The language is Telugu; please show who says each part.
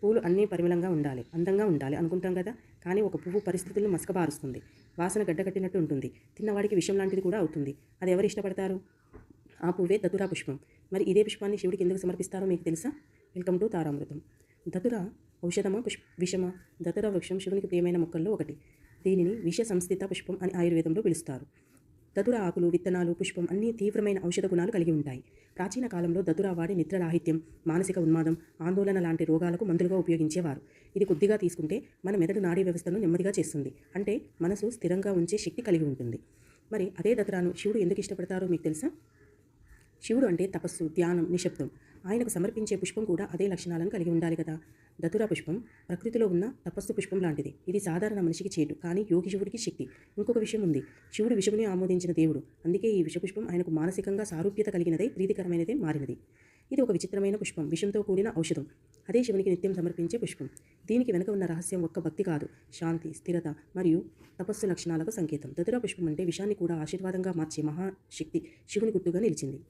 Speaker 1: పూలు అన్నీ పరిమళంగా ఉండాలి, అందంగా ఉండాలి అనుకుంటాం కదా. కానీ ఒక పువ్వు పరిస్థితులను మసకబారుస్తుంది, వాసన గడ్డకట్టినట్టు ఉంటుంది, తిన్నవాడికి విషం లాంటిది కూడా అవుతుంది. అది ఎవరు ఇష్టపడతారు? ఆ పువ్వే దతురా పుష్పం. మరి ఇదే పుష్పాన్ని శివుడికి ఎందుకు సమర్పిస్తారో మీకు తెలుసా? Welcome to తారామృతం. దతురా ఔషధమా విషమా? దతురా వృక్షం శివునికి ప్రియమైన మొక్కల్లో ఒకటి. దీనిని విష సంస్థిత పుష్పం అని ఆయుర్వేదంలో పిలుస్తారు. దతుర ఆకులు, విత్తనాలు, పుష్పం అన్నీ తీవ్రమైన ఔషధ గుణాలు కలిగి ఉంటాయి. ప్రాచీన కాలంలో దతురా వాడి నిద్రారాహిత్యం, మానసిక ఉన్మాదం, ఆందోళన లాంటి రోగాలకు మందులుగా ఉపయోగించేవారు. ఇది కొద్దిగా తీసుకుంటే మన మెదడు నాడీ వ్యవస్థను నెమ్మదిగా చేస్తుంది. అంటే మనసు స్థిరంగా ఉంచే శక్తి కలిగి ఉంటుంది. మరి అదే దతురాను శివుడు ఎందుకు ఇష్టపడతారో మీకు తెలుసా? శివుడు అంటే తపస్సు, ధ్యానం, నిశ్శబ్దం. ఆయనకు సమర్పించే పుష్పం కూడా అదే లక్షణాలను కలిగి ఉండాలి కదా. దతురా పుష్పం ప్రకృతిలో ఉన్న తపస్సు పుష్పం లాంటిది. ఇది సాధారణ మనిషికి చేటు, కానీ యోగి శివుడికి శక్తి. ఇంకొక విషయం ఉంది, శివుడు విషముని ఆమోదించిన దేవుడు. అందుకే ఈ విషపుష్పం ఆయనకు మానసికంగా సారూప్యత కలిగినదై ప్రీతికరమైనదే మారినది. ఇది ఒక విచిత్రమైన పుష్పం, విషంతో కూడిన ఔషధం. అదే శివునికి నిత్యం సమర్పించే పుష్పం. దీనికి వెనుక ఉన్న రహస్యం ఒక్క భక్తి కాదు, శాంతి, స్థిరత మరియు తపస్సు లక్షణాలకు సంకేతం. దతురా పుష్పం అంటే విషాన్ని కూడా ఆశీర్వాదంగా మార్చే మహాశక్తి శివుని గుర్తుగా నిలిచింది.